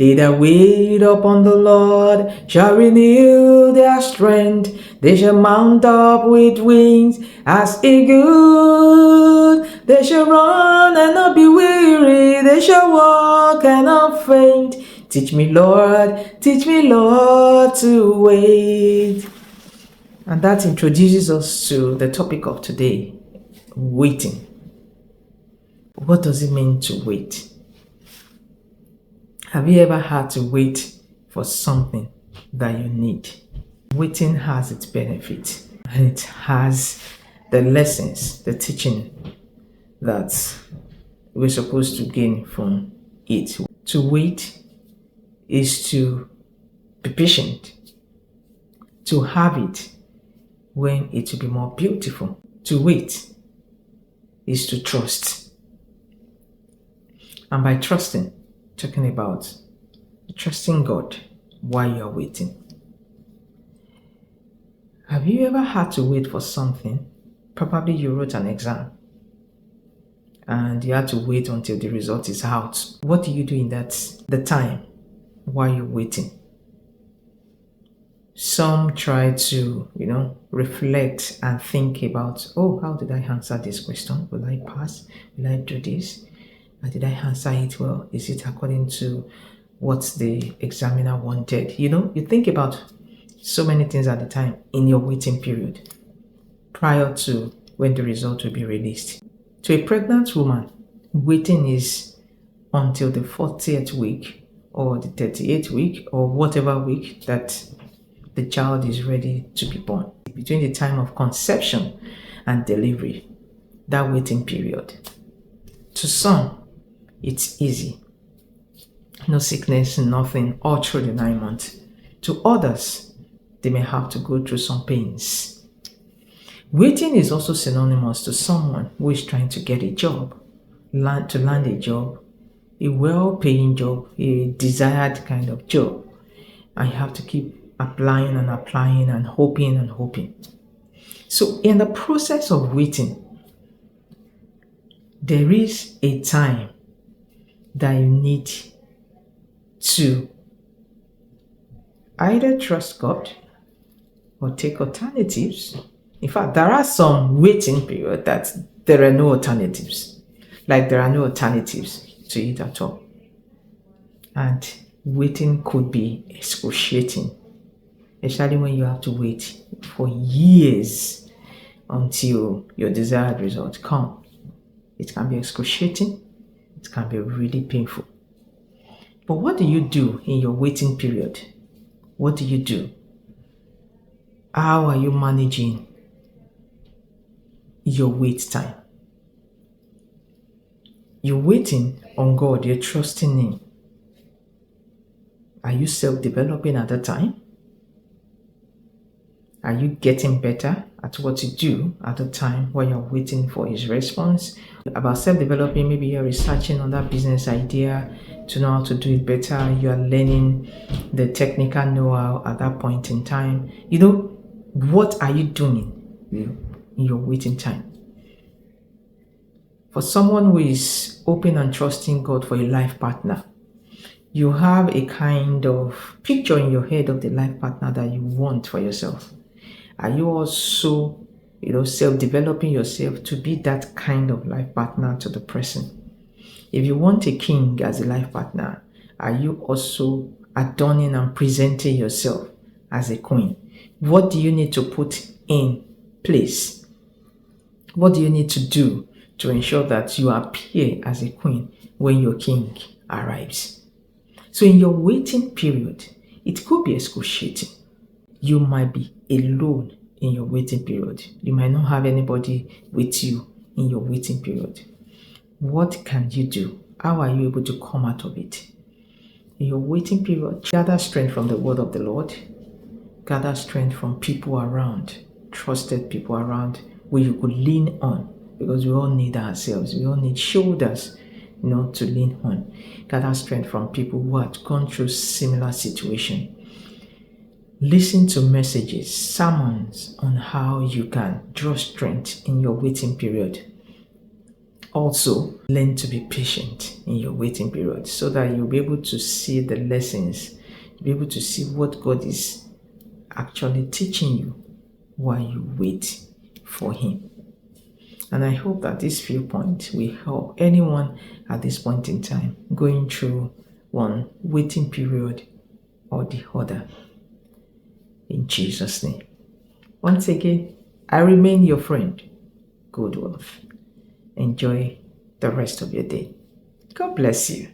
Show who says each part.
Speaker 1: They that wait upon the Lord shall renew their strength. They shall mount up with wings as eagles. They shall run and not be weary. They shall walk and not faint. Teach me, Lord, to wait. And that introduces us to the topic of today, waiting. What does it mean to wait? Have you ever had to wait for something that you need? Waiting has its benefits, and it has the lessons, the teaching that we're supposed to gain from it. To wait is to be patient, to have it when it will be more beautiful. To wait is to trust. And by trusting, talking about trusting God while you're waiting. Have you ever had to wait for something? Probably you wrote an exam and you had to wait until the result is out. What do you do in the time while you're waiting? Some try to, reflect and think about, how did I answer this question? Will I pass? Will I do this? Did I answer it well? Is it according to what the examiner wanted? You think about so many things at the time in your waiting period prior to when the result will be released. To a pregnant woman, waiting is until the 40th week or the 38th week or whatever week that the child is ready to be born. Between the time of conception and delivery, that waiting period. To some, it's easy. No sickness, nothing, all through the 9 months. To others, they may have to go through some pains. Waiting is also synonymous to someone who is trying to get a job, to land a job, a well-paying job, a desired kind of job. And you have to keep applying and hoping. So in the process of waiting, there is a time that you need to either trust God or take alternatives. In fact, there are some waiting period that there are no alternatives. Like there are no alternatives to it at all. And waiting could be excruciating, especially when you have to wait for years until your desired result comes. It can be excruciating. It can be really painful. But what do you do in your waiting period? What do you do? How are you managing your wait time? You're waiting on God. You're trusting Him. Are you self-developing at that time? Are you getting better at what you do at the time while you're waiting for His response? About self-developing, maybe you're researching on that business idea to know how to do it better. You are learning the technical know-how at that point in time. What are you doing in your waiting time? For someone who is open and trusting God for a life partner, you have a kind of picture in your head of the life partner that you want for yourself. Are you also, self-developing yourself to be that kind of life partner to the person? If you want a king as a life partner, are you also adorning and presenting yourself as a queen? What do you need to put in place? What do you need to do to ensure that you appear as a queen when your king arrives? So in your waiting period, it could be excruciating. You might be alone in your waiting period. You might not have anybody with you in your waiting period. What can you do? How are you able to come out of it? In your waiting period, gather strength from the word of the Lord. Gather strength from people around, trusted people around where you could lean on, because we all need ourselves. We all need shoulders, to lean on. Gather strength from people who have gone through similar situation. Listen to messages, sermons on how you can draw strength in your waiting period. Also, learn to be patient in your waiting period so that you'll be able to see the lessons, you'll be able to see what God is actually teaching you while you wait for Him. And I hope that this few points will help anyone at this point in time going through one waiting period or the other. In Jesus' name. Once again, I remain your friend, Good Wealth. Enjoy the rest of your day. God bless you.